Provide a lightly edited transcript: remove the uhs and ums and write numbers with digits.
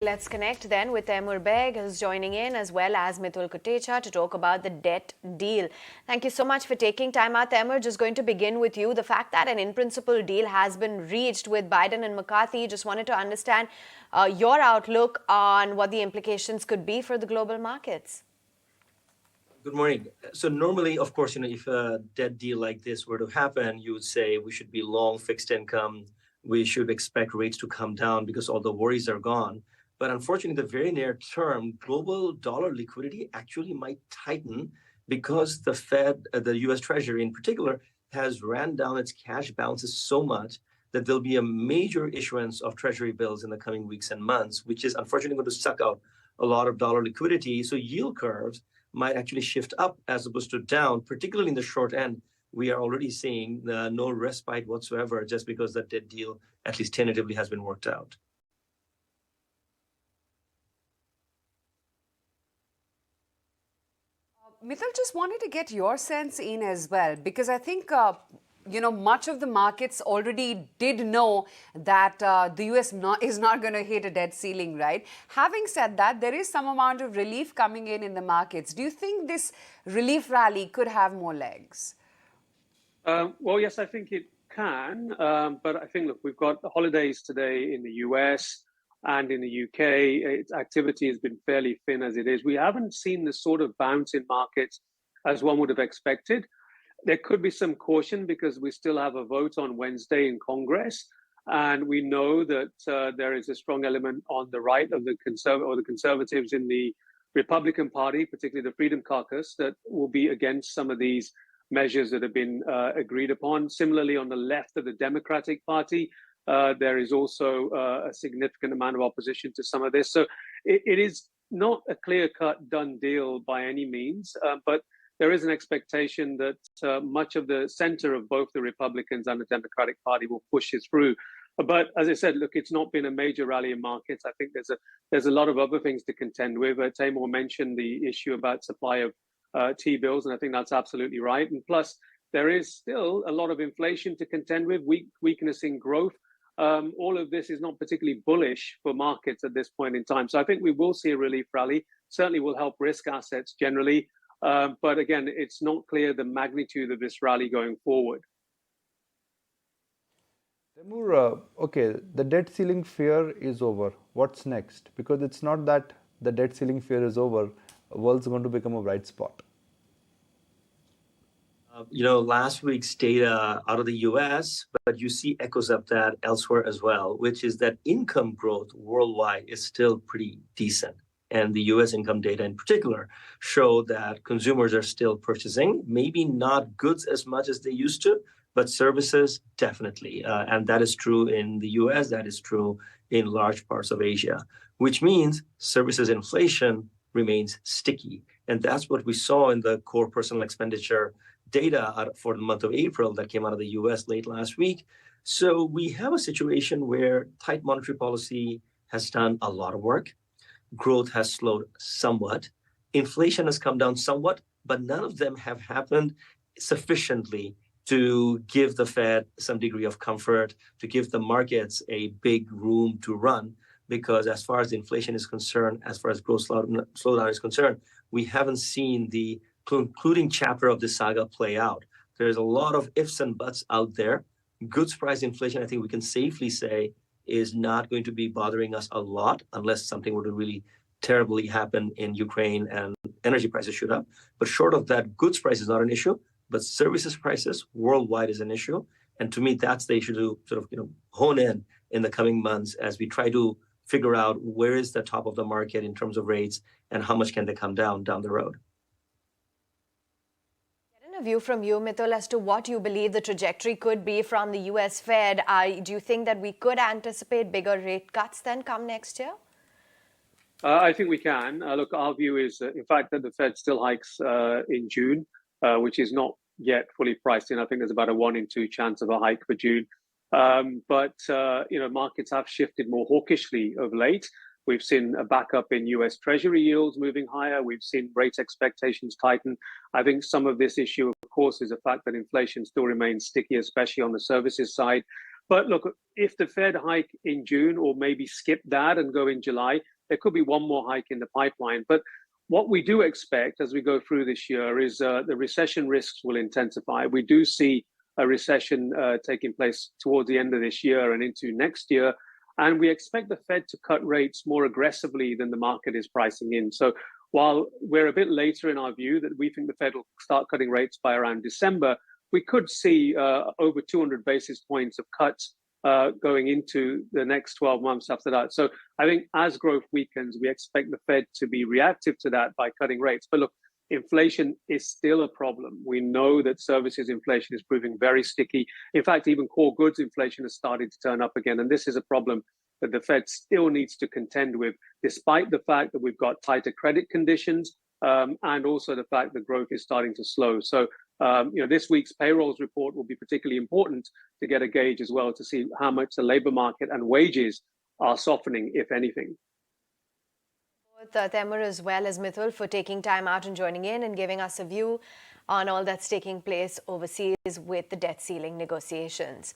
Let's connect then with Taimur Baig, who's joining in, as well as Mitul Kotecha, to talk about the debt deal. Thank you so much for taking time out, Taimur. Just going to begin with you. The fact that an in-principle deal has been reached with Biden and McCarthy, just wanted to understand your outlook on what the implications could be for the global markets. Good morning. So normally, of course, if a debt deal like this were to happen, you would say we should be long fixed income. We should expect rates to come down because all the worries are gone. But unfortunately, in the very near term, global dollar liquidity actually might tighten because the Fed, the US Treasury in particular, has ran down its cash balances so much that there'll be a major issuance of Treasury bills in the coming weeks and months, which is unfortunately going to suck out a lot of dollar liquidity. So yield curves might actually shift up as opposed to down, particularly in the short end. We are already seeing no respite whatsoever just because that debt deal, at least tentatively, has been worked out. Mitul, just wanted to get your sense in as well, because I think, much of the markets already did know that the US is not going to hit a debt ceiling, right? Having said that, there is some amount of relief coming in the markets. Do you think this relief rally could have more legs? Well, yes, I think it can. But I think, look, we've got the holidays today in the US and in the UK. Its activity has been fairly thin as it is. We haven't seen the sort of bounce in markets as one would have expected. There could be some caution because we still have a vote on Wednesday in Congress. And we know that there is a strong element on the right of the conservatives in the Republican Party, particularly the Freedom Caucus, that will be against some of these measures that have been agreed upon. Similarly, on the left of the Democratic Party, there is also a significant amount of opposition to some of this. So it is not a clear-cut done deal by any means, but there is an expectation that much of the center of both the Republicans and the Democratic Party will push this through. But as I said, look, it's not been a major rally in markets. I think there's a lot of other things to contend with. Taimur mentioned the issue about supply of T-bills, and I think that's absolutely right. And plus, there is still a lot of inflation to contend with, weakness in growth. All of this is not particularly bullish for markets at this point in time. So I think we will see a relief rally. Certainly will help risk assets generally. But again, it's not clear the magnitude of this rally going forward. Taimur, okay, the debt ceiling fear is over. What's next? Because it's not that the debt ceiling fear is over. The world's going to become a bright spot. Last week's data out of the US, but you see echoes of that elsewhere as well, which is that income growth worldwide is still pretty decent. And the US income data in particular show that consumers are still purchasing, maybe not goods as much as they used to, but services definitely. And that is true in the US, that is true in large parts of Asia, which means services inflation remains sticky. And that's what we saw in the core personal expenditure data for the month of April that came out of the US late last week. So we have a situation where tight monetary policy has done a lot of work. Growth has slowed somewhat. Inflation has come down somewhat, but none of them have happened sufficiently to give the Fed some degree of comfort, to give the markets a big room to run. Because as far as inflation is concerned, as far as growth slowdown is concerned, we haven't seen the concluding chapter of this saga play out. There's a lot of ifs and buts out there. Goods price inflation, I think we can safely say, is not going to be bothering us a lot unless something were to really terribly happen in Ukraine and energy prices shoot up. But short of that, goods price is not an issue, but services prices worldwide is an issue. And to me, that's the issue to sort of hone in the coming months as we try to figure out where is the top of the market in terms of rates and how much can they come down the road. A view from you, Mitul, as to what you believe the trajectory could be from the US Fed. Do you think that we could anticipate bigger rate cuts then come next year? I think we can. Look, our view is, in fact, that the Fed still hikes in June, which is not yet fully priced in. I think there's about a 1 in 2 chance of a hike for June. But markets have shifted more hawkishly of late. We've seen a backup in US Treasury yields moving higher. We've seen rate expectations tighten. I think some of this issue, of course, is the fact that inflation still remains sticky, especially on the services side. But look, if the Fed hike in June or maybe skip that and go in July, there could be one more hike in the pipeline. But what we do expect as we go through this year is the recession risks will intensify. We do see a recession taking place towards the end of this year and into next year. And we expect the Fed to cut rates more aggressively than the market is pricing in. So while we're a bit later in our view that we think the Fed will start cutting rates by around December, we could see over 200 basis points of cuts going into the next 12 months after that. So I think as growth weakens, we expect the Fed to be reactive to that by cutting rates. But look, inflation is still a problem. We know that services inflation is proving very sticky. In fact, even core goods inflation has started to turn up again. And this is a problem that the Fed still needs to contend with, despite the fact that we've got tighter credit conditions and also the fact that growth is starting to slow. So, this week's payrolls report will be particularly important to get a gauge as well to see how much the labor market and wages are softening, if anything. Taimur as well as Mitul for taking time out and joining in and giving us a view on all that's taking place overseas with the debt ceiling negotiations.